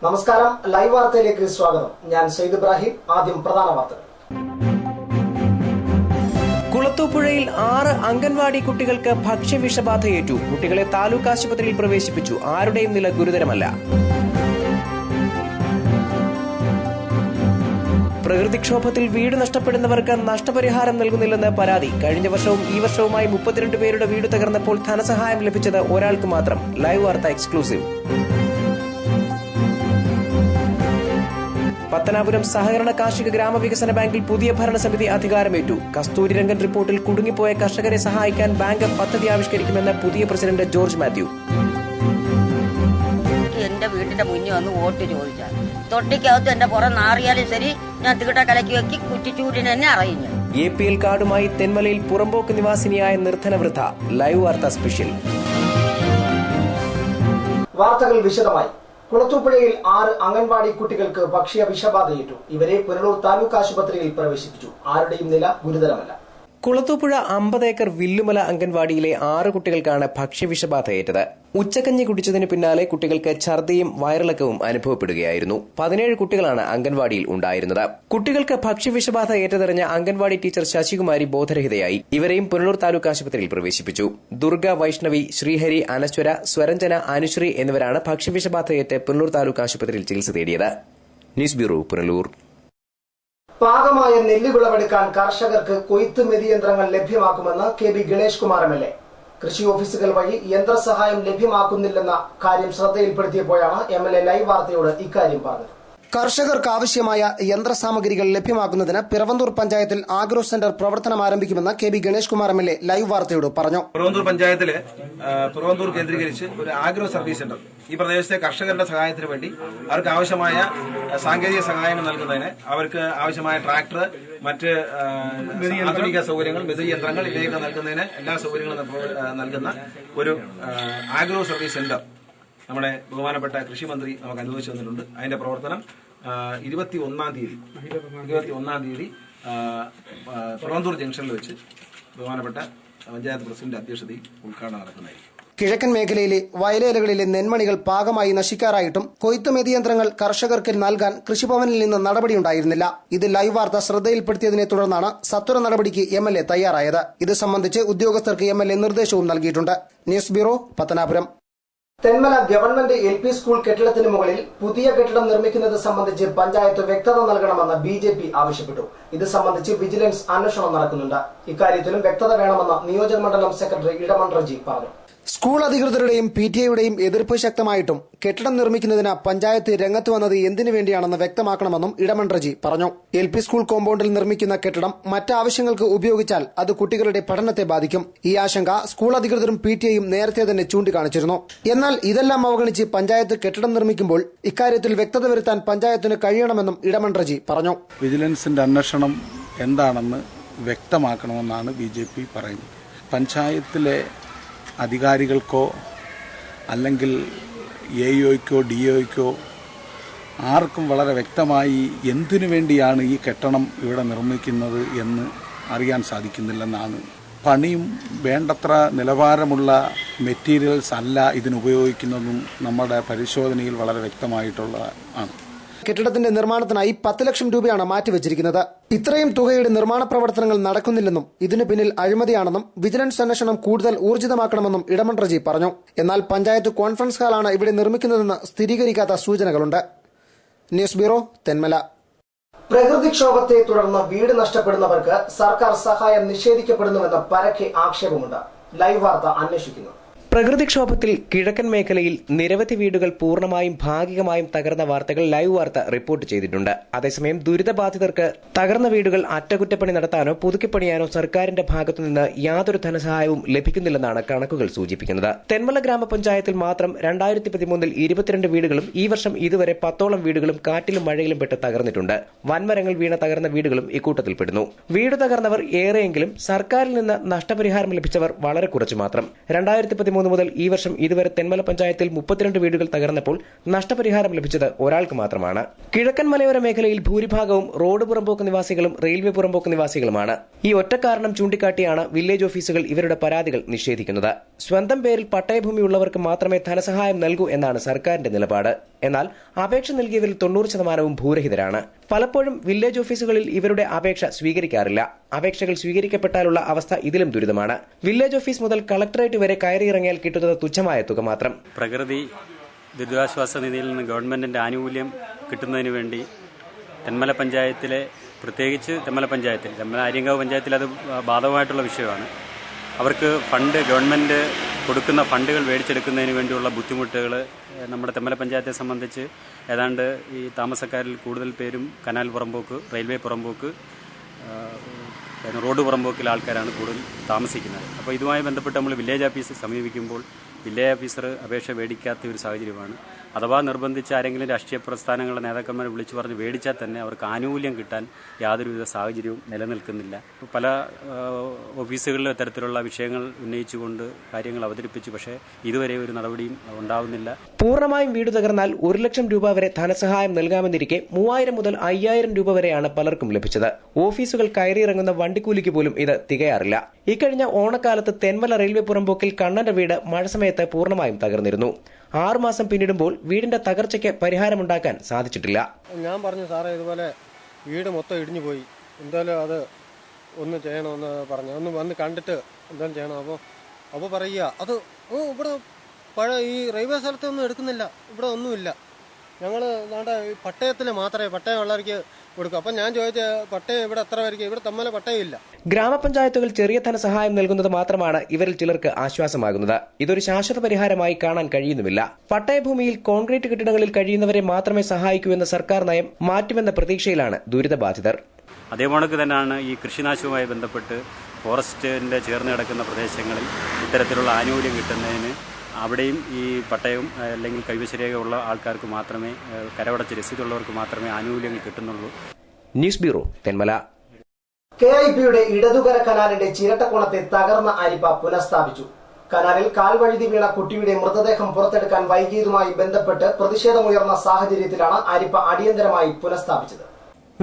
നമസ്കാരം, ലൈവ് വാർത്തയിലേക്ക് സ്വാഗതം. ഞാൻ സയ്യിദ് ഇബ്രാഹിം. ആദ്യം പ്രധാന വാർത്തകൾ. കുളത്തൂപ്പുഴയിൽ 6 അംഗൻവാടി കുട്ടികൾക്ക് ഭക്ഷ്യവിഷബാധയേറ്റു. കുട്ടികളെ താലൂക്ക് ആശുപത്രിയിൽ പ്രവേശിപ്പിച്ചു. ആരുടെയും നില ഗുരുതരമല്ല. പ്രകൃതിക്ഷോഭത്തിൽ വീട് നഷ്ടപ്പെടുന്നവർക്ക് നഷ്ടപരിഹാരം നൽകുന്നില്ലെന്ന് പരാതി. കഴിഞ്ഞ വർഷവും ഈ വർഷവുമായി 32 പേരുടെ വീട് തകർന്നപ്പോൾ ധനസഹായം ലഭിച്ചത് ഒരാൾക്ക് മാത്രം. ലൈവ് വാർത്ത എക്സ്ക്ലൂസീവ്. പത്തനാപുരം സഹകരണ കാർഷിക ഗ്രാമവികസന ബാങ്കിൽ പുതിയ ഭരണസമിതി അധികാരമേറ്റു. കസ്തൂരിരംഗൻ റിപ്പോർട്ടിൽ കുടുങ്ങിപ്പോയ കർഷകരെ സഹായിക്കാൻ ബാങ്ക് പദ്ധതി ആവിഷ്കരിക്കുമെന്ന് പുതിയ പ്രസിഡന്റ് ജോർജ് മാത്യു. എന്റെ വീടിന്റെ മുന്നിൽ വന്ന് വോട്ട് ചോദിച്ചാൽ തൊട്ടിക്കകത്ത് എന്റെ പുറം നാറിയാലും ശരി, ഞാൻ തീട്ട കലക്കി വെക്കി കുറ്റിച്ചൂടിന് തന്നെ അറിയുന്നു. APL കാർഡുമായി തെന്മലയിൽ പുറമ്പോക്ക് നിവാസിനിയായ നിർധന വൃദ്ധ. ലൈവ് വാർത്ത സ്പെഷ്യൽ. വാർത്തകൾ വിശദമായി. കുളത്തൂപ്പുഴയിൽ 6 അംഗൻവാടി കുട്ടികൾക്ക് ഭക്ഷ്യ വിഷബാധയേറ്റു. ഇവരെ പുനലൂർ താലൂക്ക് ആശുപത്രിയിൽ പ്രവേശിപ്പിച്ചു. ആരുടെയും നില ഗുരുതരമല്ല. കുളത്തൂപ്പുഴ 50 ഏക്കർ വില്ലുമല അംഗൻവാടിയിലെ 6 കുട്ടികൾക്കാണ് ഭക്ഷ്യവിഷബാധയേറ്റത്. ഉച്ചക്കഞ്ഞി കുടിച്ചതിന് പിന്നാലെ കുട്ടികൾക്ക് ഛർദിയും വയറിളക്കവും അനുഭവപ്പെടുകയായിരുന്നു. 17 കുട്ടികളാണ് അംഗൻവാടിയിൽ ഉണ്ടായിരുന്നത്. കുട്ടികൾക്ക് ഭക്ഷ്യവിഷബാധ ഏറ്റതറിഞ്ഞ അംഗൻവാടി ടീച്ചർ ശശികുമാരി ബോധരഹിതയായി. ഇവരെയും പുനലൂർ താലൂക്ക് ആശുപത്രിയിൽ പ്രവേശിപ്പിച്ചു. ദുർഗ, വൈഷ്ണവി, ശ്രീഹരി, അനശ്വര, സ്വരഞ്ജന, അനുശ്രീ എന്നിവരാണ് ഭക്ഷ്യവിഷബാധയേറ്റ് പുനലൂർ താലൂക്ക് ആശുപത്രിയിൽ ചികിത്സ തേടിയത്. News bureau, Punalur. പാകമായ നെല്ല് വിളവെടുക്കാൻ കർഷകർക്ക് കൊയ്ത്ത് മെതിയന്ത്രങ്ങൾ ലഭ്യമാക്കുമെന്ന് KB ഗണേഷ് കുമാർ MLA. കൃഷി ഓഫീസുകൾ വഴി യന്ത്രസഹായം ലഭ്യമാക്കുന്നില്ലെന്ന കാര്യം ശ്രദ്ധയിൽപ്പെടുത്തിയപ്പോഴാണ് MLA ലൈവ് വാർത്തയോട് ഇക്കാര്യം പറഞ്ഞത്. കർഷകർക്ക് ആവശ്യമായ യന്ത്രസാമഗ്രികൾ ലഭ്യമാക്കുന്നതിന് പിറവന്തൂർ പഞ്ചായത്തിൽ ആഗ്രോ സെന്റർ പ്രവർത്തനം ആരംഭിക്കുമെന്ന് KB Ganesh Kumar MLA live വാർത്തയോട് പറഞ്ഞു. പിറവന്തൂർ പഞ്ചായത്തിലെ പിറവന്തൂർ കേന്ദ്രീകരിച്ച് ഒരു ആഗ്രോ സർവീസ് സെന്റർ ഈ പ്രദേശത്തെ കർഷകരുടെ സഹായത്തിന് വേണ്ടി അവർക്ക് ആവശ്യമായ സാങ്കേതിക സഹായങ്ങൾ നൽകുന്നതിന്, അവർക്ക് ആവശ്യമായ ട്രാക്ടർ, മറ്റ് ആധുനിക സൗകര്യങ്ങൾ, മെതിയന്ത്രങ്ങൾ ഇവയൊക്കെ നൽകുന്നതിന് എല്ലാ സൗകര്യങ്ങളും നൽകുന്ന ഒരു ആഗ്രോ സർവീസ് സെന്റർ നമ്മുടെ ബഹുമാനപ്പെട്ട കൃഷിമന്ത്രി നമുക്ക് അനുവദിച്ചു തന്നിട്ടുണ്ട്. അതിന്റെ പ്രവർത്തനം 21-ാം തീയതി പിറവന്തൂർ ജംഗ്ഷനിൽ വെച്ച് ബഹുമാനപ്പെട്ട പഞ്ചായത്ത് പ്രസിഡന്റ് അധ്യക്ഷതയിൽ ഉദ്ഘാടനം നടക്കുന്നതായിരിക്കും. കിഴക്കൻ മേഖലയിലെ വയലേലകളിലെ നെന്മണികൾ പാകമായി നശിക്കാറായിട്ടും കൊയ്ത്ത് മെതിയന്ത്രങ്ങൾ കർഷകർക്ക് നൽകാൻ കൃഷിഭവനിൽ നിന്ന് നടപടിയുണ്ടായിരുന്നില്ല. ഇത് ലൈവ് വാർത്ത ശ്രദ്ധയിൽപ്പെടുത്തിയതിനെ തുടർന്നാണ് സത്വര നടപടിക്ക് MLA തയ്യാറായത്. ഇത് സംബന്ധിച്ച് ഉദ്യോഗസ്ഥർക്ക് MLA നിർദ്ദേശവും നൽകിയിട്ടുണ്ട്. News bureau, Pathanapuram. Thenmala government LP school കെട്ടിടത്തിന് മുകളിൽ പുതിയ കെട്ടിടം നിർമ്മിക്കുന്നത് സംബന്ധിച്ച് പഞ്ചായത്ത് വ്യക്തത നൽകണമെന്ന് BJP ആവശ്യപ്പെട്ടു. ഇത് സംബന്ധിച്ച് വിജിലൻസ് അന്വേഷണം നടക്കുന്നുണ്ട്. ഇക്കാര്യത്തിലും വ്യക്തത വേണമെന്ന് നിയോജകമണ്ഡലം സെക്രട്ടറി ഇടമൺ റജി പറഞ്ഞു. സ്കൂൾ അധികൃതരുടെയും PTA-യുടെയും എതിർപ്പ് ശക്തമായിട്ടും കെട്ടിടം നിർമ്മിക്കുന്നതിന് പഞ്ചായത്ത് രംഗത്ത് വന്നത് എന്തിനു വേണ്ടിയാണെന്ന് വ്യക്തമാക്കണമെന്നും ഇടമൺ റജി പറഞ്ഞു. LP സ്കൂൾ കോമ്പൌണ്ടിൽ നിർമ്മിക്കുന്ന കെട്ടിടം മറ്റാവശ്യങ്ങൾക്ക് ഉപയോഗിച്ചാൽ അത് കുട്ടികളുടെ പഠനത്തെ ബാധിക്കും. ഈ ആശങ്ക സ്കൂൾ അധികൃതരും PTA-യും നേരത്തെ തന്നെ ചൂണ്ടിക്കാണിച്ചിരുന്നു. എന്നാൽ ഇതെല്ലാം അവഗണിച്ച് പഞ്ചായത്ത് കെട്ടിടം നിർമ്മിക്കുമ്പോൾ ഇക്കാര്യത്തിൽ വ്യക്തത വരുത്താൻ പഞ്ചായത്തിന് കഴിയണമെന്നും ഇടമൺ റജി പറഞ്ഞു. വിജിലൻസിന്റെ അന്വേഷണം എന്താണെന്ന് വ്യക്തമാക്കണമെന്നാണ് BJP പറയുന്നത്. പഞ്ചായത്തിലെ അധികാരികൾക്കോ അല്ലെങ്കിൽ AEOയ്ക്കോ DEOയ്ക്കോ ആർക്കും വളരെ വ്യക്തമായി എന്തിനു വേണ്ടിയാണ് ഈ കെട്ടിടം ഇവിടെ നിർമ്മിക്കുന്നത് എന്ന് അറിയാൻ സാധിക്കുന്നില്ലെന്നാണ്. പണിയും വേണ്ടത്ര നിലവാരമുള്ള മെറ്റീരിയൽസ് അല്ല ഇതിനുപയോഗിക്കുന്നതും നമ്മുടെ പരിശോധനയിൽ വളരെ വ്യക്തമായിട്ടുള്ളതാണ്. കെട്ടിടത്തിന്റെ നിർമ്മാണത്തിനായി 10 ലക്ഷം രൂപയാണ് മാറ്റിവെച്ചിരിക്കുന്നത്. ഇത്രയും തുകയുടെ നിർമ്മാണ പ്രവർത്തനങ്ങൾ നടക്കുന്നില്ലെന്നും ഇതിനു പിന്നിൽ അഴിമതിയാണെന്നും വിജിലൻസ് അന്വേഷണം കൂടുതൽ ഊർജിതമാക്കണമെന്നും ഇടമൺ റജി പറഞ്ഞു. എന്നാൽ പഞ്ചായത്ത് കോൺഫറൻസ് ഹാളാണ് ഇവിടെ നിർമ്മിക്കുന്നതെന്ന് സ്ഥിരീകരിക്കാത്ത സൂചനകളുണ്ട്. News bureau, Thenmala. പ്രകൃതിക്ഷോഭത്തെ തുടർന്ന് വീട് നഷ്ടപ്പെടുന്നവർക്ക് സർക്കാർ സഹായം നിഷേധിക്കപ്പെടുന്നുവെന്ന പരക്കെ ആക്ഷേപമുണ്ട്. ലൈവ് വാർത്ത അന്വേഷിക്കുന്നു. പ്രകൃതിക്ഷോഭത്തിൽ കിഴക്കൻ മേഖലയിൽ നിരവധി വീടുകൾ പൂർണ്ണമായും ഭാഗികമായും തകർന്ന വാർത്തകൾ ലൈവ് വാർത്ത റിപ്പോർട്ട് ചെയ്തിട്ടുണ്ട്. അതേസമയം ദുരിതബാധിതർക്ക് തകർന്ന വീടുകൾ അറ്റകുറ്റപ്പണി നടത്താനോ പുതുക്കിപ്പണിയാനോ സർക്കാരിന്റെ ഭാഗത്തുനിന്ന് യാതൊരു ധനസഹായവും ലഭിക്കുന്നില്ലെന്നാണ് കണക്കുകൾ സൂചിപ്പിക്കുന്നത്. തെന്മല ഗ്രാമപഞ്ചായത്തിൽ മാത്രം 2013 22 വീടുകളും ഈ വർഷം ഇതുവരെ 10ഓളം വീടുകളും കാറ്റിലും മഴയിലും പെട്ട് തകർന്നിട്ടുണ്ട്. വൻമരങ്ങൾ വീണ തകർന്ന വീടുകളും ഇക്കൂട്ടത്തിൽപ്പെടുന്നു. വീട് തകർന്നവർ ഏറെയെങ്കിലും സർക്കാരിൽ നിന്ന് നഷ്ടപരിഹാരം ലഭിച്ചവർ വളരെ കുറച്ചു മാത്രം. 2013 മുതൽ ഈ വർഷം ഇതുവരെ തെന്മല പഞ്ചായത്തിൽ 32 വീടുകൾ തകർന്നപ്പോൾ നഷ്ടപരിഹാരം ലഭിച്ചത് ഒരാൾക്ക് മാത്രമാണ്. കിഴക്കൻ മലയോര മേഖലയിൽ ഭൂരിഭാഗവും റോഡ് പുറമ്പോക്ക് നിവാസികളും റെയിൽവേ പുറമ്പോക്ക് നിവാസികളുമാണ്. ഈ ഒറ്റ കാരണം ചൂണ്ടിക്കാട്ടിയാണ് വില്ലേജ് ഓഫീസുകൾ ഇവരുടെ പരാതികൾ നിഷേധിക്കുന്നത്. സ്വന്തം പേരിൽ പട്ടയഭൂമിയുള്ളവർക്ക് മാത്രമേ ധനസഹായം നൽകൂ എന്നാണ് സർക്കാരിന്റെ നിലപാട്. എന്നാൽ അപേക്ഷ നൽകിയവരിൽ 90% ഭൂരഹിതരാണ്. പലപ്പോഴും വില്ലേജ് ഓഫീസുകളിൽ ഇവരുടെ അപേക്ഷ സ്വീകരിക്കാറില്ല. അപേക്ഷകൾ സ്വീകരിക്കപ്പെട്ടാലുള്ള അവസ്ഥ ഇതിലും ദുരിതമാണ്. വില്ലേജ് ഓഫീസ് മുതൽ കളക്ടറേറ്റ് വരെ കയറിയിറങ്ങിയാൽ കിട്ടുന്നത് തുച്ഛമായ തുക മാത്രം. പ്രകൃതി ദുരിതാശ്വാസ നിധിയിൽ നിന്ന് ഗവൺമെന്റിന്റെ ആനുകൂല്യം കിട്ടുന്നതിന് വേണ്ടി തെന്മല പഞ്ചായത്തിലെ, പ്രത്യേകിച്ച് തെന്മല പഞ്ചായത്തിൽ, തെന്മല ആര്യങ്കാവ് പഞ്ചായത്തിൽ അത് ബാധകമായിട്ടുള്ള വിഷയമാണ്. അവർക്ക് ഗവൺമെന്റ് കൊടുക്കുന്ന ഫണ്ടുകൾ മേടിച്ചെടുക്കുന്നതിന് വേണ്ടിയുള്ള ബുദ്ധിമുട്ടുകൾ നമ്മുടെ തെന്മല പഞ്ചായത്തെ സംബന്ധിച്ച് ഏതാണ്ട് ഈ താമസക്കാരിൽ കൂടുതൽ പേരും കനാൽ പുറമ്പോക്ക്, റെയിൽവേ പുറമ്പോക്ക്, റോഡ് പുറമ്പോക്കിലെ ആൾക്കാരാണ് കൂടുതൽ താമസിക്കുന്നത്. അപ്പോൾ ഇതുമായി ബന്ധപ്പെട്ട് നമ്മൾ വില്ലേജ് ഓഫീസിൽ സമീപിക്കുമ്പോൾ വില്ലേജ് ഓഫീസർ അപേക്ഷ മേടിക്കാത്ത ഒരു സാഹചര്യമാണ്. അഥവാ നിർബന്ധിച്ച് ആരെങ്കിലും രാഷ്ട്രീയ പ്രസ്ഥാനങ്ങളുടെ നേതാക്കന്മാരെ വിളിച്ചു പറഞ്ഞ് മേടിച്ചാൽ തന്നെ അവർക്ക് ആനുകൂല്യം കിട്ടാൻ യാതൊരുവിധ സാഹചര്യവും നിലനിൽക്കുന്നില്ല. പല ഓഫീസുകളിലും ഇത്തരത്തിലുള്ള വിഷയങ്ങൾ ഉന്നയിച്ചുകൊണ്ട് കാര്യങ്ങൾ അവതരിപ്പിച്ചു, പക്ഷേ ഇതുവരെ ഒരു നടപടിയും ഉണ്ടാവുന്നില്ല. പൂർണ്ണമായും വീട് തകർന്നാൽ 1 ലക്ഷം രൂപ വരെ ധനസഹായം നൽകാമെന്നിരിക്കെ 3000 മുതൽ 5000 രൂപ വരെയാണ് പലർക്കും ലഭിച്ചത്. ഓഫീസുകൾ കയറിയിറങ്ങുന്ന വണ്ടിക്കൂലിക്ക് പോലും ഇത് തികയാറില്ല. ഇക്കഴിഞ്ഞ ഓണക്കാലത്ത് തെന്മല റെയിൽവേ പുറമ്പോക്കിൽ കണ്ണന്റെ വീട് മഴ സമയത്ത് പൂർണ്ണമായും തകർന്നിരുന്നു. 6 മാസം പിന്നിടുമ്പോൾ വീടിന്റെ തകർച്ചയ്ക്ക് പരിഹാരമുണ്ടാക്കാൻ സാധിച്ചിട്ടില്ല. ഞാൻ പറഞ്ഞു, സാറേ ഇതുപോലെ വീട് മൊത്തം ഇടിഞ്ഞു പോയി, എന്തായാലും അത് ഒന്ന് ചെയ്യണമെന്ന് പറഞ്ഞു. ഒന്ന് വന്ന് കണ്ടിട്ട് എന്തായാലും ചെയ്യണം. അപ്പോൾ പറയുക അത് ഇവിടെ പഴയ ഈ റെയിൽവേ സ്ഥലത്തൊന്നും എടുക്കുന്നില്ല, ഇവിടെ ഒന്നുമില്ല, ഞങ്ങൾ നമ്മുടെ പട്ടയത്തിൽ മാത്രമേ പട്ടയമുള്ളവർക്ക് കൊടുക്കും. അപ്പം ഞാൻ ചോദിച്ച പട്ടയം ഇവിടെ എത്ര പേർക്ക്? ഇവിടെ തമ്മിൽ പട്ടയമില്ല. ഗ്രാമപഞ്ചായത്തുകൾ ചെറിയ ധനസഹായം നൽകുന്നത് മാത്രമാണ് ഇവരിൽ ചിലർക്ക് ആശ്വാസമാകുന്നത്. ഇതൊരു ശാശ്വത പരിഹാരമായി കാണാൻ കഴിയുന്നുമില്ല. പട്ടയഭൂമിയിൽ കോൺക്രീറ്റ് കെട്ടിടങ്ങളിൽ കഴിയുന്നവരെ മാത്രമേ സഹായിക്കൂ എന്ന സർക്കാർ നയം മാറ്റുമെന്ന പ്രതീക്ഷയിലാണ് ദുരിതബാധിതർ. അതേപോലെ തന്നെയാണ് ഈ കൃഷിനാശവുമായി ബന്ധപ്പെട്ട് ഫോറസ്റ്റിന്റെ ചേർന്ന് കിടക്കുന്ന പ്രദേശങ്ങളിൽ ഇത്തരത്തിലുള്ള ആനുകൂല്യം കിട്ടുന്നതിന് അവിടെയും ഈ പട്ടയവും അല്ലെങ്കിൽ കൈവശരേഖയുള്ള ആൾക്കാർക്ക് മാത്രമേ, കരവടച്ച രസീതുള്ളവർക്ക് മാത്രമേ ആനുകൂല്യങ്ങൾ കിട്ടുന്നുള്ളൂ. News bureau, Thenmala. KIPയുടെ ഇടതുകര കനാലിന്റെ ചിരട്ടക്കോണത്തെ തകർന്ന അരിപ്പ പുനഃസ്ഥാപിച്ചു. കനാലിൽ കാൽവഴുതി വീണ കുട്ടിയുടെ മൃതദേഹം പുറത്തെടുക്കാൻ വൈകിയതുമായി ബന്ധപ്പെട്ട് പ്രതിഷേധമുയർന്ന സാഹചര്യത്തിലാണ് അരിപ്പ അടിയന്തരമായി പുനഃസ്ഥാപിച്ചത്.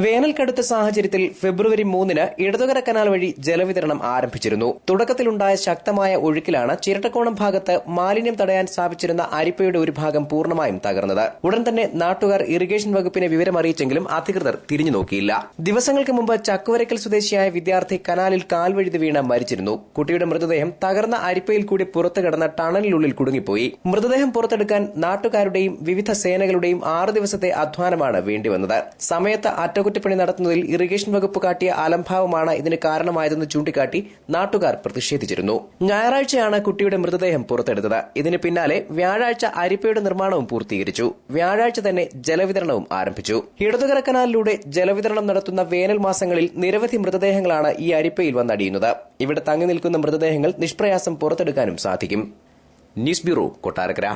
വേനൽ കടുത്ത സാഹചര്യത്തിൽ ഫെബ്രുവരി 3-ന് ഇടതുകര കനാൽ വഴി ജലവിതരണം ആരംഭിച്ചിരുന്നു. തുടക്കത്തിലുണ്ടായ ശക്തമായ ഒഴുക്കിലാണ് ചിരട്ടക്കോണം ഭാഗത്ത് മാലിന്യം തടയാൻ സ്ഥാപിച്ചിരുന്ന അരിപ്പയുടെ ഒരു ഭാഗം പൂർണ്ണമായും തകർന്നത്. ഉടൻ തന്നെ നാട്ടുകാർ ഇറിഗേഷൻ വകുപ്പിനെ വിവരമറിയിച്ചെങ്കിലും അധികൃതർ തിരിഞ്ഞു നോക്കിയില്ല. ദിവസങ്ങൾക്ക് മുമ്പ് ചക്കുവരക്കൽ സ്വദേശിയായ വിദ്യാർത്ഥി കനാലിൽ കാൽവഴുതി വീണ് മരിച്ചിരുന്നു. കുട്ടിയുടെ മൃതദേഹം തകർന്ന അരിപ്പയിൽ കൂടി പുറത്തു കടന്ന ടണലിനുള്ളിൽ കുടുങ്ങിപ്പോയി. മൃതദേഹം പുറത്തെടുക്കാൻ നാട്ടുകാരുടെയും വിവിധ സേനകളുടെയും 6 ദിവസത്തെ അധ്വാനമാണ് വേണ്ടിവന്നത്. സമയത്ത് അറ്റകുറ്റപ്പണി നടത്തുന്നതിൽ ഇറിഗേഷൻ വകുപ്പ് കാട്ടിയ അലംഭാവമാണ് ഇതിന് കാരണമായതെന്ന് ചൂണ്ടിക്കാട്ടി നാട്ടുകാർ പ്രതിഷേധിച്ചിരുന്നു. ഞായറാഴ്ചയാണ് കുട്ടിയുടെ മൃതദേഹം പുറത്തെടുത്തത്. ഇതിന് പിന്നാലെ വ്യാഴാഴ്ച അരിപ്പയുടെ നിർമ്മാണവും പൂർത്തീകരിച്ചു. വ്യാഴാഴ്ച തന്നെ ജലവിതരണവും ആരംഭിച്ചു. ഇടതുകര കനാലിലൂടെ ജലവിതരണം നടത്തുന്ന വേനൽ മാസങ്ങളിൽ നിരവധി മൃതദേഹങ്ങളാണ് ഈ അരിപ്പയിൽ വന്നടിയുന്നത്. ഇവിടെ തങ്ങി നിൽക്കുന്ന മൃതദേഹങ്ങൾ നിഷ്പ്രയാസം പുറത്തെടുക്കാനും സാധിക്കും. News bureau, Kottarakkara.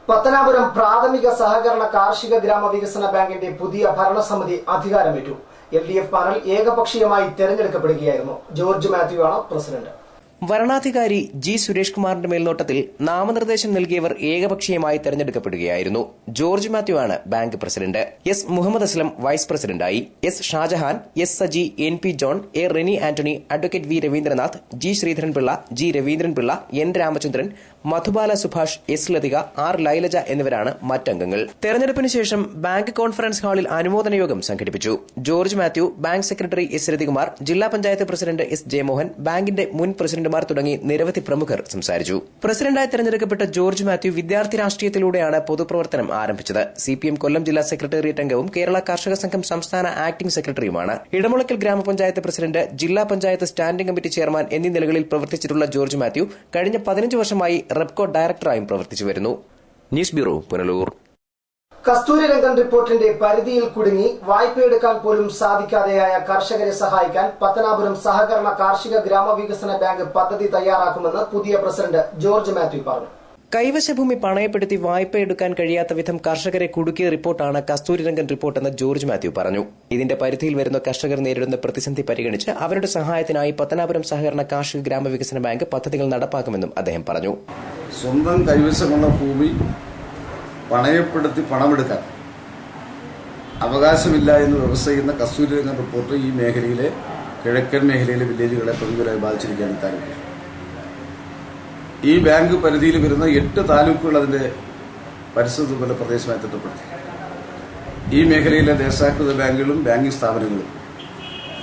പത്തനാപുരം പ്രാഥമിക സഹകരണ കാർഷിക ഗ്രാമവികസന ബാങ്കിന്റെ പുതിയ ഭരണസമിതി അധികാരമേറ്റു. LDF പാനൽ ഏകപക്ഷീയമായി തെരഞ്ഞെടുക്കപ്പെടുകയായിരുന്നു. ജോർജ് മാത്യു ആണ് പ്രസിഡന്റ്. വരണാധികാരി G. സുരേഷ് കുമാറിന്റെ മേൽനോട്ടത്തിൽ നാമനിർദ്ദേശം നൽകിയവർ ഏകപക്ഷീയമായി തെരഞ്ഞെടുക്കപ്പെടുകയായിരുന്നു. ജോർജ് മാത്യു ആണ് bank president. S. Muhammad Aslam vice പ്രസിഡന്റായി. S. Shajahan, S. Saji, NP John, A. Reni Antony, advocate V. Ravindranath, G. Sreedharan Pillai, G. Raveendran Pillai, N. Ramachandran, Madhubala Subhash, S. Lathika, R. Lailaja എന്നിവരാണ് മറ്റംഗങ്ങൾ. തെരഞ്ഞെടുപ്പിന് ശേഷം ബാങ്ക് കോൺഫറൻസ് ഹാളിൽ അനുമോദന യോഗം സംഘടിപ്പിച്ചു. George Mathew, bank secretary S. Rathikumar, ജില്ലാ പഞ്ചായത്ത് പ്രസിഡന്റ് S. ജയമോഹൻ, ബാങ്കിന്റെ മുൻ പ്രസിഡന്റ് തുടങ്ങി നിരവധി പ്രമുഖർ സംസാരിച്ചു. പ്രസിഡന്റായി തെരഞ്ഞെടുക്കപ്പെട്ട ജോർജ് മാത്യു വിദ്യാർത്ഥി രാഷ്ട്രീയത്തിലൂടെയാണ് പൊതുപ്രവർത്തനം ആരംഭിച്ചത്. CPM കൊല്ലം ജില്ലാ സെക്രട്ടേറിയറ്റ് അംഗവും കേരള കർഷക സംഘം സംസ്ഥാന ആക്ടിംഗ് സെക്രട്ടറിയുമാണ്. ഇടമുളയ്ക്കൽ ഗ്രാമപഞ്ചായത്ത് പ്രസിഡന്റ്, ജില്ലാ പഞ്ചായത്ത് സ്റ്റാൻഡിംഗ് കമ്മിറ്റി ചെയർമാൻ എന്നീ നിലകളിൽ പ്രവർത്തിച്ചിട്ടുള്ള ജോർജ് മാത്യു കഴിഞ്ഞ 15 വർഷമായി റെപ്കോ ഡയറക്ടറായും പ്രവർത്തിച്ചു വരുന്നു. News bureau, Punalur. കസ്തൂരിരംഗൻ റിപ്പോർട്ടിന്റെ പരിധിയിൽ കുടുങ്ങി വായ്പയെടുക്കാൻ പോലും സാധിക്കാതെയായ കർഷകരെ സഹായിക്കാൻ പത്തനാപുരം സഹകരണ കാർഷിക ഗ്രാമവികസന ബാങ്ക് പദ്ധതി തയ്യാറാക്കുമെന്ന് പുതിയ പ്രസിഡന്റ് ജോർജ് മാത്യു പറഞ്ഞു. കൈവശഭൂമി പണയപ്പെടുത്തി വായ്പയെടുക്കാൻ കഴിയാത്ത വിധം കർഷകരെ കുടുക്കിയ റിപ്പോർട്ടാണ് കസ്തൂരിരംഗൻ റിപ്പോർട്ടെന്ന് ജോർജ് മാത്യു പറഞ്ഞു. ഇതിന്റെ പരിധിയിൽ വരുന്ന കർഷകർ നേരിടുന്ന പ്രതിസന്ധി പരിഗണിച്ച് അവരുടെ സഹായത്തിനായി പത്തനാപുരം സഹകരണ കാർഷിക ഗ്രാമവികസന ബാങ്ക് പദ്ധതികൾ നടപ്പാക്കുമെന്നും അദ്ദേഹം പറഞ്ഞു. സ്വന്തം കൈവശമുള്ള ഭൂമി പണയപ്പെടുത്തി പണമെടുക്കാൻ അവകാശമില്ല എന്ന് വ്യവസ്ഥ ചെയ്യുന്ന കസ്തൂരിരംഗൻ റിപ്പോർട്ട് ഈ മേഖലയിലെ കിഴക്കൻ മേഖലയിലെ വില്ലേജുകളെ പ്രതികൂലമായി ബാധിച്ചിരിക്കുകയാണ് താലൂക്ക്. ഈ ബാങ്ക് പരിധിയിൽ വരുന്ന 8 താലൂക്കുകൾ അതിന്റെ പരിസ്ഥിതി ദുർബല പ്രദേശമായി തിട്ടപ്പെടുത്തി. ഈ മേഖലയിലെ ദേശാകൃത ബാങ്കുകളും ബാങ്കിംഗ് സ്ഥാപനങ്ങളും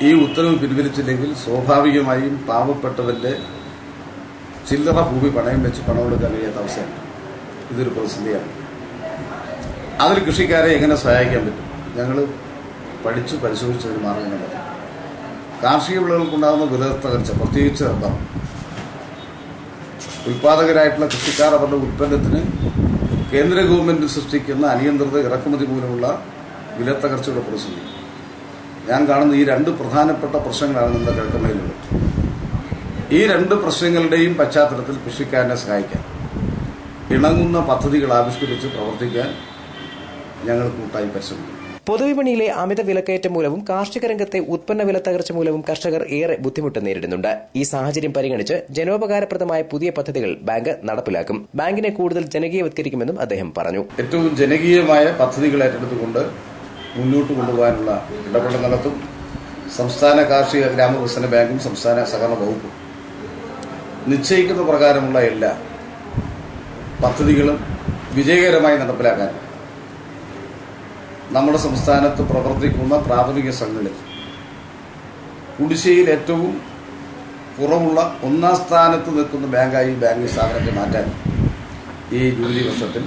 ഈ ഉത്തരവ് പിൻവലിച്ചില്ലെങ്കിൽ സ്വാഭാവികമായും പാവപ്പെട്ടവന്റെ ചില്ലറ ഭൂമി പണയം വെച്ച് പണം കൊടുക്കാൻ കഴിയാത്ത അവസ്ഥയാണ്. ഇതൊരു പ്രതിസന്ധിയാണ്. അതിൽ കൃഷിക്കാരെ എങ്ങനെ സഹായിക്കാൻ പറ്റും? ഞങ്ങൾ പഠിച്ചു പരിശോധിച്ചതിന് മാർഗം കണ്ടെത്തും. കാർഷിക വിളകൾക്കുണ്ടാകുന്ന വില തകർച്ച, പ്രത്യേകിച്ച് റബ്ബർ, ഉൽപാദകരായിട്ടുള്ള കൃഷിക്കാർ അവരുടെ ഉൽപ്പന്നത്തിന് കേന്ദ്ര ഗവൺമെന്റ് സൃഷ്ടിക്കുന്ന അനിയന്ത്രിത ഇറക്കുമതി മൂലമുള്ള വില തകർച്ചയുടെ പ്രതിസന്ധി ഞാൻ കാണുന്ന ഈ രണ്ട് പ്രധാനപ്പെട്ട പ്രശ്നങ്ങളാണ് നമ്മുടെ കിഴക്കൻ മേഖലയിലുള്ളത്. ഈ രണ്ട് പ്രശ്നങ്ങളുടെയും പശ്ചാത്തലത്തിൽ കൃഷിക്കാരനെ സഹായിക്കാൻ ഇണങ്ങുന്ന പദ്ധതികൾ ആവിഷ്കരിച്ച് പ്രവർത്തിക്കാൻ ഞങ്ങൾ കൂട്ടായി പരിശ്രമിക്കും. പൊതുവിപണിയിലെ അമിത വിലക്കയറ്റം മൂലവും കാർഷിക രംഗത്തെ ഉത്പന്ന വില തകർച്ച മൂലവും കർഷകർ ഏറെ ബുദ്ധിമുട്ട് നേരിടുന്നുണ്ട്. ഈ സാഹചര്യം പരിഗണിച്ച് ജനോപകാരപ്രദമായ പുതിയ പദ്ധതികൾ ബാങ്ക് നടപ്പിലാക്കും. ബാങ്കിനെ കൂടുതൽ ജനകീയവത്കരിക്കുമെന്നും അദ്ദേഹം പറഞ്ഞു. ഏറ്റവും ജനകീയമായ പദ്ധതികൾ ഏറ്റെടുത്തുകൊണ്ട് മുന്നോട്ട് കൊണ്ടുപോകാനുള്ള ഇടപെടൽ നടത്തും. സംസ്ഥാന കാർഷിക ഗ്രാമവികസന ബാങ്കും സംസ്ഥാന സഹകരണ വകുപ്പും നിശ്ചയിക്കുന്ന പ്രകാരമുള്ള എല്ലാ പദ്ധതികളും വിജയകരമായി നടപ്പിലാക്കാൻ നമ്മുടെ സംസ്ഥാനത്ത് പ്രവർത്തിക്കുന്ന പ്രാഥമിക സംഘങ്ങളിൽ കുടിശ്ശികയിൽ ഏറ്റവും കുറവുള്ള ഒന്നാം സ്ഥാനത്ത് നിൽക്കുന്ന ബാങ്കായി ബാങ്കിംഗ് സ്ഥാപനത്തെ മാറ്റാൻ ഈ ജൂലൈ വർഷത്തിൽ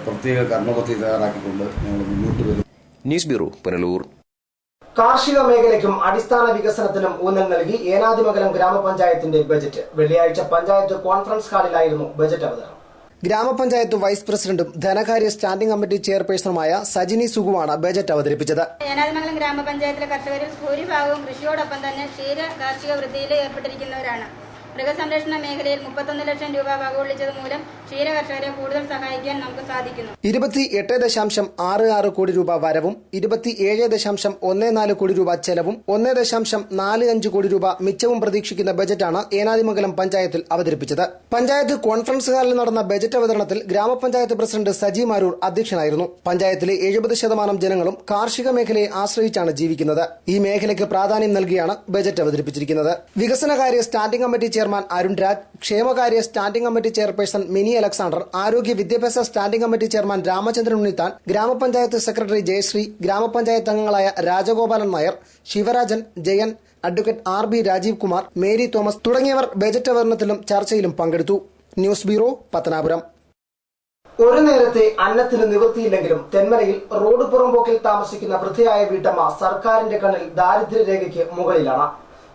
പ്രത്യേക കർമ്മപദ്ധതി തയ്യാറാക്കിക്കൊണ്ട് ഞങ്ങൾ മുന്നോട്ട് വരും. News bureau, Punalur. കാർഷിക മേഖലയ്ക്കും അടിസ്ഥാന വികസനത്തിനും ഊന്നൽ നൽകി ഏനാദിമംഗലം ഗ്രാമപഞ്ചായത്തിന്റെ ബജറ്റ് വെള്ളിയാഴ്ച പഞ്ചായത്ത് കോൺഫറൻസ് ഹാളിലായിരുന്നു ബജറ്റ് അവതരണം. ഗ്രാമപഞ്ചായത്ത് വൈസ് പ്രസിഡന്റും ധനകാര്യ സ്റ്റാൻഡിംഗ് കമ്മിറ്റി ചെയർപേഴ്സണുമായ സജിനി സുഗുവാണ് ബജറ്റ് അവതരിപ്പിച്ചത്. ഏനാദിമംഗലം ഗ്രാമപഞ്ചായത്തിലെ കർഷകരിൽ ഭൂരിഭാഗവും കൃഷിയോടൊപ്പം തന്നെ ക്ഷീര കാർഷിക വൃത്തിയിൽ ഏർപ്പെട്ടിരിക്കുന്നവരാണ്. മൃഗസംരക്ഷണ മേഖലയിൽ 31 ലക്ഷം രൂപ വകകൊള്ളിച്ചത് മൂലം ക്ഷീര കർഷകരെ കൂടുതൽ സഹായിക്കാൻ നമുക്ക് സാധിക്കുന്നു. 28.66 കോടി രൂപ വരവും 27.14 കോടി രൂപ ചെലവും 1.45 കോടി രൂപ മിച്ചവും പ്രതീക്ഷിക്കുന്ന ബജറ്റാണ് ഏനാദിമംഗലം പഞ്ചായത്തിൽ അവതരിപ്പിച്ചത്. പഞ്ചായത്ത് കോൺഫറൻസ് ഹാളിൽ നടന്ന ബജറ്റ് അവതരണത്തിൽ ഗ്രാമപഞ്ചായത്ത് പ്രസിഡന്റ് സജി മാരൂർ അധ്യക്ഷനായിരുന്നു. പഞ്ചായത്തിലെ 70% ജനങ്ങളും കാർഷിക മേഖലയെ ആശ്രയിച്ചാണ് ജീവിക്കുന്നത്. ഈ മേഖലയ്ക്ക് പ്രാധാന്യം നൽകിയാണ് ബജറ്റ് അവതരിപ്പിച്ചിരിക്കുന്നത്. വികസനകാര്യ standing committee chairman Arun Raj, ക്ഷേമകാര്യ standing committee chairperson Mini Alexander, ആരോഗ്യ വിദ്യാഭ്യാസ standing committee chairman Ramachandran Unnithan, ഗ്രാമപഞ്ചായത്ത് സെക്രട്ടറി ജയശ്രീ, ഗ്രാമപഞ്ചായത്ത് അംഗങ്ങളായ Rajagopalan Nair, Sivarajan, Jayan, advocate RB Rajeev Kumar, Mary Thomas തുടങ്ങിയവർ ബജറ്റ് അവതരണത്തിലും ചർച്ചയിലും പങ്കെടുത്തു. News bureau, Pathanapuram. ഒരു നേരത്തെ അന്നത്തിന് നിവൃത്തിയില്ലെങ്കിലും തെന്മലയിൽ റോഡ് പുറമ്പോക്കിൽ താമസിക്കുന്ന വൃദ്ധയായ വീട്ടമ്മ സർക്കാരിന്റെ കണ്ണിൽ ദാരിദ്ര്യരേഖയ്ക്ക് മുകളിലാണ്.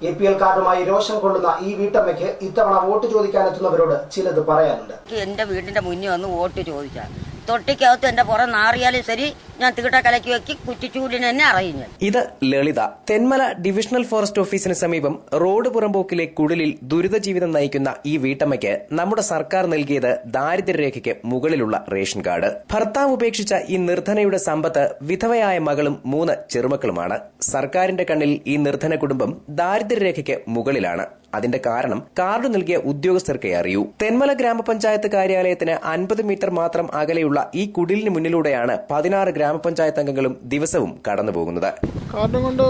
APL കാർഡുമായി രോഷം കൊള്ളുന്ന ഈ വീട്ടമ്മയ്ക്ക് ഇത്തവണ വോട്ട് ചോദിക്കാനെത്തുന്നവരോട് ചിലത് പറയാനുണ്ട്. എന്റെ വീടിന്റെ മുന്നിൽ വന്ന് വോട്ട് ചോദിച്ചാൽ തൊട്ടിക്കകത്ത് എന്റെ പുറം നാറിയാലും ശരി ഞാൻ തീട്ട കലക്കി വെക്കി കുറ്റിച്ചൂടിന് തന്നെ അറിയുന്നു. ഇത് ലളിത. തെന്മല ഡിവിഷണൽ ഫോറസ്റ്റ് ഓഫീസിന് സമീപം റോഡ് പുറമ്പോക്കിലെ കുടിലിൽ ദുരിത ജീവിതം നയിക്കുന്ന ഈ വീട്ടമ്മയ്ക്ക് നമ്മുടെ സർക്കാർ നൽകിയത് ദാരിദ്ര്യരേഖയ്ക്ക് മുകളിലുള്ള റേഷൻ കാർഡ്. ഭർത്താവ് ഉപേക്ഷിച്ച ഈ നിർധനയുടെ സമ്പത്ത് വിധവയായ മകളും 3 ചെറുമക്കളുമാണ്. സർക്കാരിന്റെ കണ്ണിൽ ഈ നിർധന കുടുംബം ദാരിദ്ര്യരേഖയ്ക്ക് മുകളിലാണ്. അതിന്റെ കാരണം കാർഡ് നൽകിയ ഉദ്യോഗസ്ഥർക്കേ അറിയൂ. തെന്മല ഗ്രാമപഞ്ചായത്ത് കാര്യാലയത്തിന് 50 മീറ്റർ മാത്രം അകലെയുള്ള ഈ കുടിലിന് മുന്നിലൂടെയാണ് 16 ഗ്രാമപഞ്ചായത്ത് അംഗങ്ങളും ദിവസവും കടന്നുപോകുന്നത്. കാർഡ് കൊണ്ട്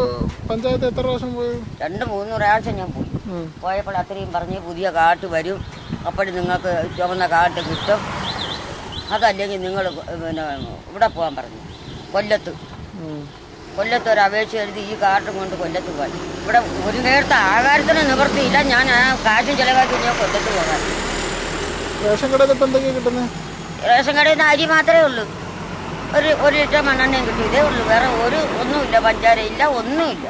പഞ്ചായത്ത് എത്ര പ്രാവശ്യം പോയി? 2-3 പ്രാവശ്യം ഞാൻ പോയി. പോയപ്പോൾ അത്രയും പറഞ്ഞ് പുതിയ കാർഡ് വരും, അപ്പോഴും നിങ്ങൾക്ക് ചുവന്ന കാർഡ് കിട്ടും, അതല്ലെങ്കിൽ നിങ്ങൾ ഇവിടെ പോകാൻ പറഞ്ഞു. കൊല്ലത്ത് ഒരു അപേക്ഷ എഴുതി ഈ കാർഡും കൊണ്ട് കൊല്ലത്ത് പോയി. ഇവിടെ ഒരു നേരത്തെ ആഹാരത്തിന് നിവൃത്തിയില്ല. ഞാൻ ആ കാശും ചെലവാക്കി ഞാൻ കൊല്ലത്ത് പോകാൻ. റേഷൻ കടയിൽ ഇപ്പം എന്തൊക്കെയാണ് കിട്ടുന്നത്? റേഷൻ കടയിൽ നിന്ന് അരി മാത്രമേ ഉള്ളൂ. ഒരു ലിറ്റർ മണ്ണെണ്ണയും കിട്ടും. ഇതേ ഉള്ളൂ, വേറെ ഒന്നുമില്ല. പഞ്ചാരയില്ല, ഒന്നുമില്ല.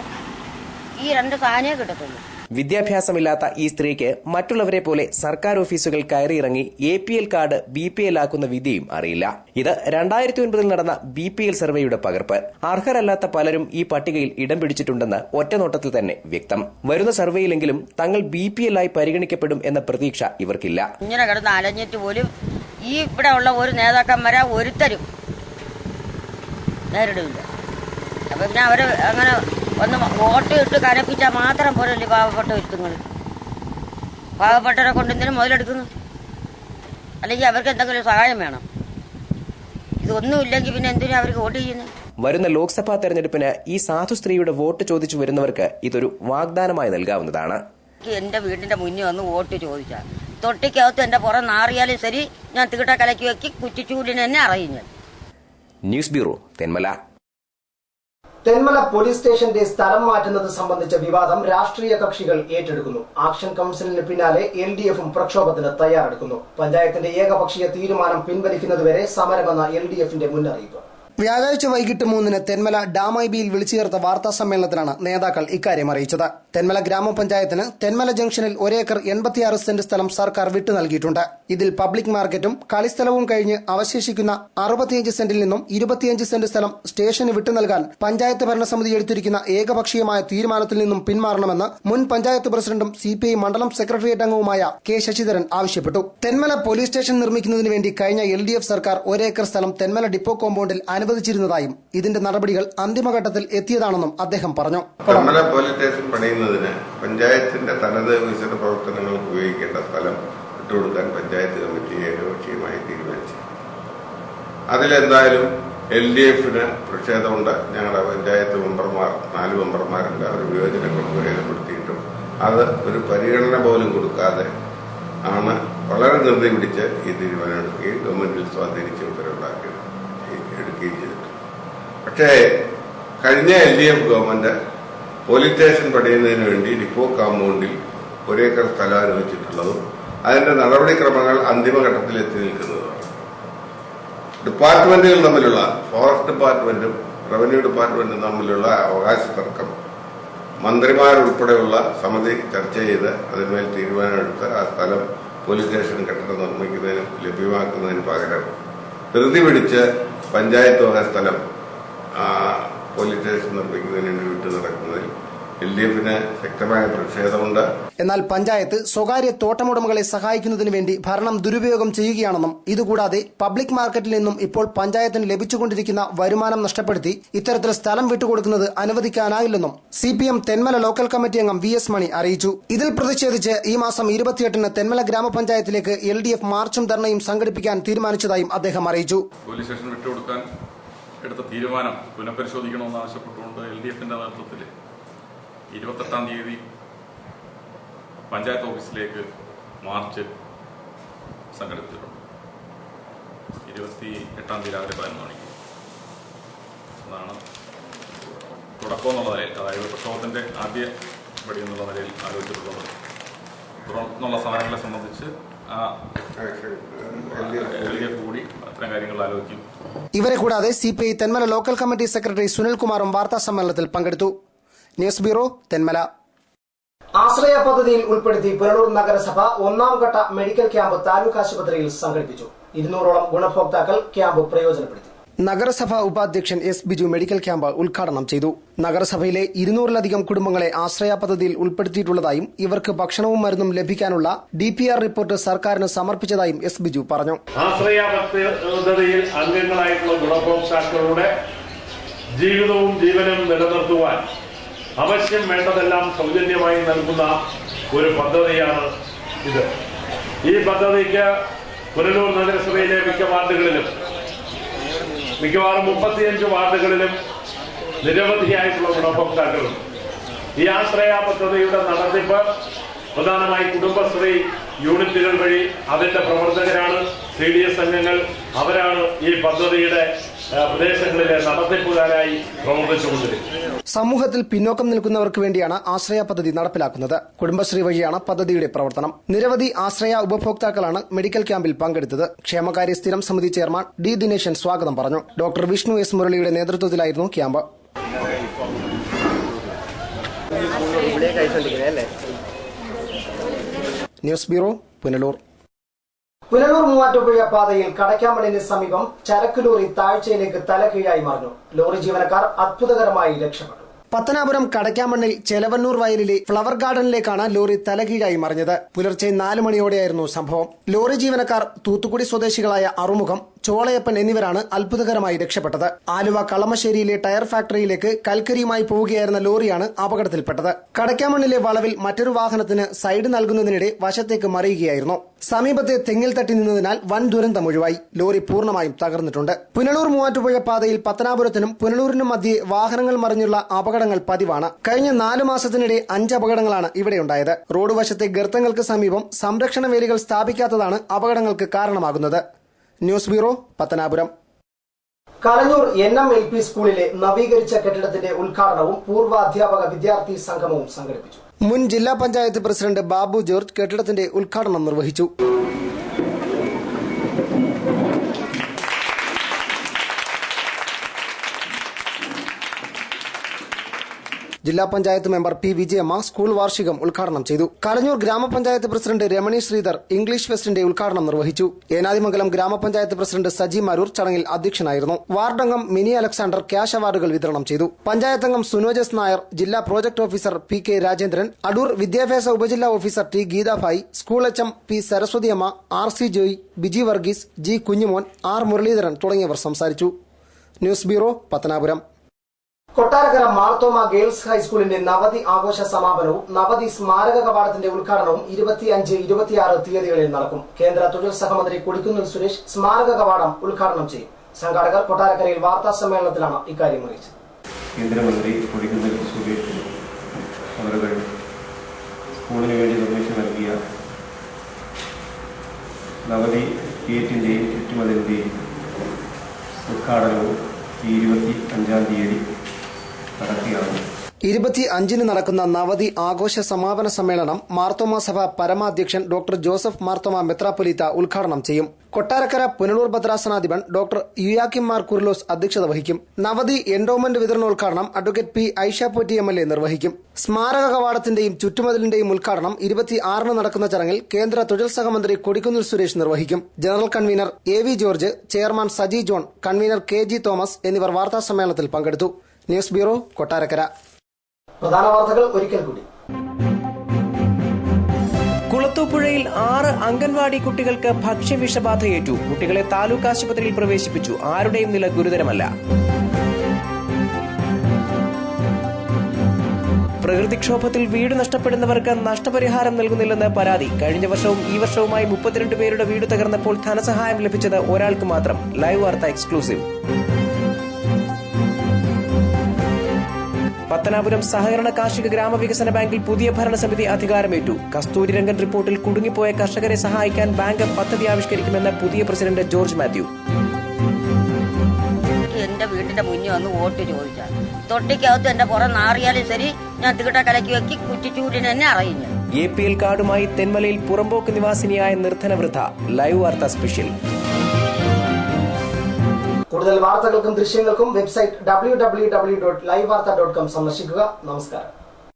ഈ 2 സാധനമേ കിട്ടത്തുള്ളൂ. വിദ്യാഭ്യാസമില്ലാത്ത ഈ സ്ത്രീക്ക് മറ്റുള്ളവരെ പോലെ സർക്കാർ ഓഫീസുകൾ കയറിയിറങ്ങി APL കാർഡ് BPL ആക്കുന്ന വിധിയും അറിയില്ല. ഇത് 2009 നടന്ന BPL സർവേയുടെ പകർപ്പ്. അർഹരല്ലാത്ത പലരും ഈ പട്ടികയിൽ ഇടം പിടിച്ചിട്ടുണ്ടെന്ന് ഒറ്റനോട്ടത്തിൽ തന്നെ വ്യക്തം. വരുന്ന സർവേയിലെങ്കിലും തങ്ങൾ BPL ആയി പരിഗണിക്കപ്പെടും എന്ന പ്രതീക്ഷ ഇവർക്കില്ല. ഇങ്ങനെ കിടന്ന് അലഞ്ഞിട്ട് പോലും ഈ ഇവിടെ ഉള്ള ഒരു നേതാക്കന്മാരെ ഒരുത്തരും നേരിടില്ല. അപ്പൊ പിന്നെ അവര് അങ്ങനെ ഒന്ന് വോട്ട് ഇട്ട് കനപ്പിച്ചാൽ മാത്രം പോരല്ലേ പാവപ്പെട്ട വ്യക്തികൾ. പാവപ്പെട്ടവരെ കൊണ്ടെന്തിനും മുതലെടുക്കുന്നു, അല്ലെങ്കിൽ അവർക്ക് എന്തെങ്കിലും സഹായം വേണം. ഇതൊന്നുമില്ലെങ്കിൽ പിന്നെ എന്തിനാ അവർക്ക് വോട്ട് ചെയ്യുന്നത്? വരുന്ന ലോക്സഭാ തെരഞ്ഞെടുപ്പിന് ഈ സാധു സ്ത്രീയുടെ വോട്ട് ചോദിച്ചു വരുന്നവർക്ക് ഇതൊരു വാഗ്ദാനമായി നൽകാവുന്നതാണ്. എൻ്റെ വീടിൻ്റെ മുന്നിൽ വന്ന് വോട്ട് ചോദിച്ചാൽ തൊട്ടിക്കകത്ത് എൻ്റെ പുറം നാറിയാലും ശരി, ഞാൻ തീട്ട കലക്കി വെക്കി കുറ്റിച്ചൂടിന് തന്നെ അറിയും ഞാൻ. News bureau, Thenmala. Thenmala police സ്റ്റേഷന്റെ സ്ഥലം മാറ്റുന്നത് സംബന്ധിച്ച വിവാദം രാഷ്ട്രീയ കക്ഷികൾ ഏറ്റെടുക്കുന്നു. ആക്ഷൻ കൌൺസിലിന് പിന്നാലെ LDFും പ്രക്ഷോഭത്തിന് തയ്യാറെടുക്കുന്നു. പഞ്ചായത്തിന്റെ ഏകപക്ഷീയ തീരുമാനം പിൻവലിക്കുന്നതുവരെ സമരമെന്ന LDFന്റെ മുന്നറിയിപ്പ്. വ്യാഴാഴ്ച വൈകിട്ട് 3-ന് തെന്മല ഡാമൈബിയിൽ വിളിച്ചു ചേർത്ത വാർത്താ സമ്മേളനത്തിലാണ് നേതാക്കൾ ഇക്കാര്യം അറിയിച്ചത്. തെന്മല ഗ്രാമപഞ്ചായത്തിന് തെന്മല ജംഗ്ഷനിൽ 1 ഏക്കർ 86 സെന്റ് സ്ഥലം സർക്കാർ വിട്ടു നൽകിയിട്ടുണ്ട്. ഇതിൽ പബ്ലിക് മാർക്കറ്റും കളിസ്ഥലവും കഴിഞ്ഞ് അവശേഷിക്കുന്ന 65 സെന്റിൽ നിന്നും 25 സെന്റ് സ്ഥലം സ്റ്റേഷന് വിട്ടു നൽകാൻ പഞ്ചായത്ത് ഭരണസമിതി എടുത്തിരിക്കുന്ന ഏകപക്ഷീയമായ തീരുമാനത്തിൽ നിന്നും പിന്മാറണമെന്ന് മുൻ പഞ്ചായത്ത് പ്രസിഡന്റും CPI മണ്ഡലം സെക്രട്ടേറിയറ്റ് അംഗവുമായ K. ശശിധരൻ ആവശ്യപ്പെട്ടു. തെന്മല പോലീസ് സ്റ്റേഷൻ നിർമ്മിക്കുന്നതിന് വേണ്ടി കഴിഞ്ഞ LDF സർക്കാർ 1 ഏക്കർ സ്ഥലം തെന്മല ഡിപ്പോ കോമ്പൗണ്ടിൽ അനുവദിച്ചിരുന്നതായും ഇതിന്റെ നടപടികൾ അന്തിമഘട്ടത്തിൽ എത്തിയതാണെന്നും അദ്ദേഹം പറഞ്ഞു. തെന്മല പോലീസ് സ്റ്റേഷൻ പണിയുന്നതിന് പഞ്ചായത്തിന്റെ തനത് വികസന പ്രവർത്തനങ്ങൾക്ക് ഉപയോഗിക്കേണ്ട സ്ഥലം വിട്ടുകൊടുക്കാൻ പഞ്ചായത്ത് കമ്മിറ്റി ഏകപക്ഷീയമായി തീരുമാനിച്ചു. അതിലെന്തായാലും LDFന് പ്രതിഷേധമുണ്ട്. ഞങ്ങളുടെ പഞ്ചായത്ത് മെമ്പർമാർ 4 മെമ്പർമാരുടെ അവർ വിയോജനങ്ങൾക്ക് രേഖപ്പെടുത്തിയിട്ടും അത് ഒരു പരിഗണന പോലും കൊടുക്കാതെ ആണ് വളരെ ധൃതി പിടിച്ച് ഈ തീരുമാനം എടുക്കുകയും ഗവൺമെന്റിൽ സ്വാധീനിച്ച് ഉത്തരവുണ്ടാക്കുകയും ചെയ്തിട്ടുണ്ട്. പക്ഷേ കഴിഞ്ഞ LDF ഗവൺമെന്റ് പോലീസ് സ്റ്റേഷൻ പണിയുന്നതിന് വേണ്ടി ഡിപ്പോ കോമ്പൗണ്ടിൽ 1 ഏക്കർ സ്ഥലം അനുവദിച്ചിട്ടുള്ളതും അതിന്റെ നടപടിക്രമങ്ങൾ അന്തിമഘട്ടത്തിൽ എത്തി നിൽക്കുന്നതുമാണ്. ഡിപ്പാർട്ട്മെന്റുകൾ തമ്മിലുള്ള ഫോറസ്റ്റ് ഡിപ്പാർട്ട്മെന്റും റവന്യൂ ഡിപ്പാർട്ട്മെന്റും തമ്മിലുള്ള അവകാശ തർക്കം മന്ത്രിമാരുൾപ്പെടെയുള്ള സമിതി ചർച്ച ചെയ്ത് അതിന്മേൽ തീരുമാനമെടുത്ത് ആ സ്ഥലം പോലീസ് സ്റ്റേഷൻ കെട്ടിടം നിർമ്മിക്കുന്നതിനും ലഭ്യമാക്കുന്നതിന് പകരം ധൃതി പിടിച്ച് പഞ്ചായത്ത് വക സ്ഥലം പോലീസ് സ്റ്റേഷൻ നിർമ്മിക്കുന്നതിന് വേണ്ടി വിട്ടു നടക്കുന്നതിൽ LDFന് ശക്തമായ പ്രതിഷേധമുണ്ട്. എന്നാൽ പഞ്ചായത്ത് സ്വകാര്യ തോട്ടമുടമകളെ സഹായിക്കുന്നതിന് വേണ്ടി ഭരണം ദുരുപയോഗം ചെയ്യുകയാണെന്നും ഇതുകൂടാതെ പബ്ലിക് മാർക്കറ്റിൽ നിന്നും ഇപ്പോൾ പഞ്ചായത്തിന് ലഭിച്ചുകൊണ്ടിരിക്കുന്ന വരുമാനം നഷ്ടപ്പെടുത്തി ഇത്തരത്തിൽ സ്ഥലം വിട്ടുകൊടുക്കുന്നത് അനുവദിക്കാനാകില്ലെന്നും CPM തെന്മല ലോക്കൽ കമ്മിറ്റി അംഗം VS മണി അറിയിച്ചു. ഇതിൽ പ്രതിഷേധിച്ച് ഈ മാസം 28-ന് തെന്മല ഗ്രാമപഞ്ചായത്തിലേക്ക് LDF മാർച്ചും ധർണയും സംഘടിപ്പിക്കാൻ തീരുമാനിച്ചതായും അദ്ദേഹം അറിയിച്ചു. പോലീസ് സ്റ്റേഷൻ വിട്ടുകൊടുക്കാൻ എടുത്ത തീരുമാനം പുനഃപരിശോധിക്കണമെന്ന് ആവശ്യപ്പെട്ടുകൊണ്ട് LDFന്റെ നേതൃത്വത്തിൽ 28-ാം തീയതി പഞ്ചായത്ത് ഓഫീസിലേക്ക് മാർച്ച് സംഘടിപ്പിച്ചിട്ടുണ്ട്. 28-ാം തീയതി രാവിലെ 11 മണിക്ക്. അതാണ് തുടക്കം എന്നുള്ള നിലയിൽ, അതായത് പ്രക്ഷോഭത്തിന്റെ ആദ്യ പടി എന്നുള്ള നിലയിൽ ആലോചിച്ചിട്ടുള്ളത്. തുടർന്നുള്ള സമരങ്ങളെ സംബന്ധിച്ച് LDF കൂടി അത്തരം കാര്യങ്ങൾ ആലോചിക്കും. ഇവരെ കൂടാതെ CPI Thenmala local committee secretary സുനിൽകുമാറും വാർത്താ സമ്മേളനത്തിൽ പങ്കെടുത്തു. News bureau, Thenmala. ആശ്രയ പദ്ധതിയിൽ ഉൾപ്പെടുത്തി പുനലൂർ നഗരസഭ 1ാം ഘട്ട മെഡിക്കൽ ക്യാമ്പ് താലൂക്ക് ആശുപത്രിയിൽ സംഘടിപ്പിച്ചു. 200ഓളം ഗുണഭോക്താക്കൾ ക്യാമ്പ് പ്രയോജനപ്പെടുത്തി. നഗരസഭാ ഉപാധ്യക്ഷൻ S. ബിജു മെഡിക്കൽ ക്യാമ്പ് ഉദ്ഘാടനം ചെയ്തു. നഗരസഭയിലെ 200-ലധികം കുടുംബങ്ങളെ ആശ്രയ പദ്ധതിയിൽ ഉൾപ്പെടുത്തിയിട്ടുള്ളതായും ഇവർക്ക് ഭക്ഷണവും മരുന്നും ലഭിക്കാനുള്ള DPR റിപ്പോർട്ട് സർക്കാരിന് സമർപ്പിച്ചതായും S. ബിജു പറഞ്ഞു. ആശ്രയ പദ്ധതിയിൽ അംഗങ്ങളായിട്ടുള്ള ഗുണഭോക്താക്കളുടെ ജീവിതവും ജീവനും നിലനിർത്തുവാൻ അവശ്യം വേണ്ടതെല്ലാം സൗജന്യമായി നൽകുന്ന ഒരു പദ്ധതിയാണ് ഇത്. ഈ പദ്ധതിക്ക് പുനലൂർ നഗരസഭയിലെ മിക്ക വാർഡുകളിലും, മിക്കവാറും 35 വാർഡുകളിലും നിരവധിയായിട്ടുള്ള ഗുണഭോക്താക്കളുണ്ട്. ഈ ആശ്രയ പദ്ധതിയുടെ നടത്തിപ്പ് പ്രധാനമായി കുടുംബശ്രീ യൂണിറ്റുകൾ വഴി അതിന്റെ പ്രവർത്തകരാണ് CDS അംഗങ്ങൾ. അവരാണ് ഈ പദ്ധതിയുടെ പ്രദേശങ്ങളിലെ നടത്തിപ്പുകാരായി പ്രവർത്തിച്ചുകൊണ്ടിരിക്കുന്നത്. സമൂഹത്തിൽ പിന്നോക്കം നിൽക്കുന്നവർക്ക് വേണ്ടിയാണ് ആശ്രയ പദ്ധതി നടപ്പിലാക്കുന്നത്. കുടുംബശ്രീ വഴിയാണ് പദ്ധതിയുടെ പ്രവർത്തനം. നിരവധി ആശ്രയ ഉപഭോക്താക്കളാണ് മെഡിക്കൽ ക്യാമ്പിൽ പങ്കെടുത്തത്. ക്ഷേമകാര്യ സ്ഥിരം സമിതി ചെയർമാൻ D. ദിനേശൻ സ്വാഗതം പറഞ്ഞു. Doctor Vishnu S. മുരളിയുടെ നേതൃത്വത്തിലായിരുന്നു camp. News bureau, Punalur. Punalur Muvattupuzha പാതയിൽ കടയ്ക്കാമണ്ണിന് സമീപം ചരക്ക് ലോറി താഴ്ചയിലേക്ക് തലകീഴായി മറിഞ്ഞു. ലോറി ജീവനക്കാർ അത്ഭുതകരമായി രക്ഷപ്പെട്ടു. പത്തനാപുരം കടയ്ക്കാമണ്ണിൽ ചെലവന്നൂർ വയലിലെ ഫ്ലവർ ഗാർഡനിലേക്കാണ് ലോറി തലകീഴായി മറിഞ്ഞത്. പുലർച്ചെ 4 മണിയോടെയായിരുന്നു സംഭവം. ലോറി ജീവനക്കാർ തൂത്തുക്കുടി സ്വദേശികളായ അറുമുഖം, ചോളയപ്പൻ എന്നിവരാണ് അത്ഭുതകരമായി രക്ഷപ്പെട്ടത്. ആലുവ കളമശ്ശേരിയിലെ ടയർ ഫാക്ടറിയിലേക്ക് കൽക്കരിയുമായി പോവുകയായിരുന്ന ലോറിയാണ് അപകടത്തിൽപ്പെട്ടത്. കടക്കാമണ്ണിലെ വളവിൽ മറ്റൊരു വാഹനത്തിന് സൈഡ് നൽകുന്നതിനിടെ വശത്തേക്ക് മറിയുകയായിരുന്നു. സമീപത്തെ തെങ്ങിൽ തട്ടി നിന്നതിനാൽ വൻ ദുരന്തം ഒഴിവായി. ലോറി പൂർണ്ണമായും തകർന്നിട്ടുണ്ട്. പുനലൂർ മൂവാറ്റുപുഴ പാതയിൽ പത്തനാപുരത്തിനും പുനലൂരിനും മധ്യേ വാഹനങ്ങൾ മറിഞ്ഞുള്ള അപകടങ്ങൾ പതിവാണ്. കഴിഞ്ഞ 4 മാസത്തിനിടെ 5 അപകടങ്ങളാണ് ഇവിടെയുണ്ടായത്. റോഡ് വശത്തെ ഗർത്തങ്ങൾക്ക് സമീപം സംരക്ഷണ വേലികൾ സ്ഥാപിക്കാത്തതാണ് അപകടങ്ങൾക്ക് കാരണമാകുന്നത്. News bureau, Pathanapuram. Kalanjoor NM-LP സ്കൂളിലെ നവീകരിച്ച കെട്ടിടത്തിന്റെ ഉദ്ഘാടനവും പൂർവ്വ അധ്യാപക വിദ്യാർത്ഥി സംഗമവും സംഘടിപ്പിച്ചു. മുൻ ജില്ലാ പഞ്ചായത്ത് പ്രസിഡന്റ് ബാബു ജോർജ് കെട്ടിടത്തിന്റെ ഉദ്ഘാടനം നിർവഹിച്ചു. ജില്ലാ panchayat member P. Vijayamma school വാർഷികം ഉദ്ഘാടനം ചെയ്തു. കളഞ്ഞൂർ ഗ്രാമപഞ്ചായത്ത് പ്രസിഡന്റ് രമണി ശ്രീധർ ഇംഗ്ലീഷ് ഫെസ്റ്റിന്റെ ഉദ്ഘാടനം നിർവഹിച്ചു. ഏനാദിമംഗലം ഗ്രാമപഞ്ചായത്ത് പ്രസിഡന്റ് സജി മാരൂർ ചടങ്ങിൽ അധ്യക്ഷനായിരുന്നു. വാർഡംഗം മിനി അലക്സാണ്ടർ ക്യാഷ് അവാർഡുകൾ വിതരണം ചെയ്തു. പഞ്ചായത്ത് അംഗം സുനോജസ് നായർ, ജില്ലാ project officer P. K. Rajendran, Adoor വിദ്യാഭ്യാസ ഉപജില്ലാ officer T. Geethabhai, school HM P. Saraswathiyamma, RC Joy, Biji Varghese, G. Kunjumon, R. Muraleedharan തുടങ്ങിയവർ സംസാരിച്ചു. News bureau, Pathanapuram. Kottarakkara Marthoma girls ഹൈസ്കൂളിന്റെ നവതി ആഘോഷ സമാപനവും നവതി സ്മാരക കവാടത്തിന്റെ ഉദ്ഘാടനവും 25, 26 തീയതികളിൽ നടക്കും. കേന്ദ്ര തൊഴിൽ സഹമന്ത്രി കൊടിക്കുന്നിൽ സുരേഷ് സ്മാരക കവാടം ഉദ്ഘാടനം ചെയ്യും. സംഘാടകർ കൊട്ടാരക്കരയിൽ വാർത്താ സമ്മേളനത്തിലാണ് ഇക്കാര്യം അറിയിച്ചത്. കേന്ദ്രമന്ത്രി കൊടിക്കുന്നിൽ സുരേഷ് അവരുടെ സ്കൂളിന് വേണ്ടി നിർദ്ദേശം നൽകിയ നവതി ഗേറ്റിന്റെയും ചുറ്റുമതിലിന്റെയും ഉദ്ഘാടനവും 25-ാം തീയതി 25-ന് നടക്കുന്ന നവതി ആഘോഷ സമാപന സമ്മേളനം മാർത്തോമ സഭ പരമാധ്യക്ഷൻ ഡോക്ടർ ജോസഫ് മാർത്തോമ മെത്രാപ്പൊലീത്ത ഉദ്ഘാടനം ചെയ്യും. കൊട്ടാരക്കര പുനലൂർ ഭദ്രാസനാധിപൻ ഡോക്ടർ യുയാക്കിം മാർ കുർലോസ് അധ്യക്ഷത വഹിക്കും. നവതി എൻഡോമെന്റ് വിതരണോദ്ഘാടനം advocate P. Aisha Potti MLA നിർവഹിക്കും. സ്മാരക കവാടത്തിന്റെയും ചുറ്റുമതിലിന്റെയും ഉദ്ഘാടനം 26-ന് നടക്കുന്ന ചടങ്ങിൽ കേന്ദ്ര തൊഴിൽ സഹമന്ത്രി കൊടിക്കുന്നിൽ സുരേഷ് നിർവഹിക്കും. General convener A.V. George, chairman Saji John, convener K.G. Thomas എന്നിവർ വാർത്താ സമ്മേളനത്തിൽ പങ്കെടുത്തു. News bureau, Kottarakkara. പ്രധാന വാർത്തകൾ ഒരിക്കൽ കൂടി. കുളത്തൂപ്പുഴയിൽ 6 അംഗൻവാടി കുട്ടികൾക്ക് ഭക്ഷ്യവിഷബാധയേറ്റു. കുട്ടികളെ താലൂക്ക് ആശുപത്രിയിൽ പ്രവേശിപ്പിച്ചു. ആരുടെയും നില ഗുരുതരമല്ല. പ്രകൃതിക്ഷോഭത്തിൽ വീട് നഷ്ടപ്പെടുന്നവർക്ക് നഷ്ടപരിഹാരം നൽകുന്നില്ലെന്ന് പരാതി. കഴിഞ്ഞ വർഷവും ഈ വർഷവുമായി 32 പേരുടെ വീട് തകർന്നപ്പോൾ ധനസഹായം ലഭിച്ചത് ഒരാൾക്ക് മാത്രം. ലൈവ് വാർത്ത എക്സ്ക്ലൂസീവ്. പത്തനാപുരം സഹകരണ കാർഷിക ഗ്രാമവികസന ബാങ്കിൽ പുതിയ ഭരണസമിതി അധികാരമേറ്റു. കസ്തൂരിരംഗൻ റിപ്പോർട്ടിൽ കുടുങ്ങിപ്പോയ കർഷകരെ സഹായിക്കാൻ ബാങ്ക് പദ്ധതി ആവിഷ്കരിക്കുമെന്ന് പുതിയ പ്രസിഡന്റ് ജോർജ് മാത്യു. എന്റെ വീടിന്റെ മുന്നിൽ വന്ന് വോട്ട് ചോദിച്ചാൽ തൊട്ടിക്കകത്ത് എന്റെ പുറം നാറിയാലും ശരി, ഞാൻ തീട്ട കലക്കി വെക്കി കുറ്റിച്ചൂടിന് തന്നെ അറിയുന്നു. APL കാർഡുമായി തെന്മലയിൽ പുറമ്പോക്ക് നിവാസിനിയായ നിർധന വൃദ്ധ. ലൈവ് വാർത്ത സ്പെഷ്യൽ. കൂടുതൽ വാർത്തകൾക്കും ദൃശ്യങ്ങൾക്കും വെബ്സൈറ്റ് www.livevarta.com സന്ദർശിക്കുക. നമസ്കാരം.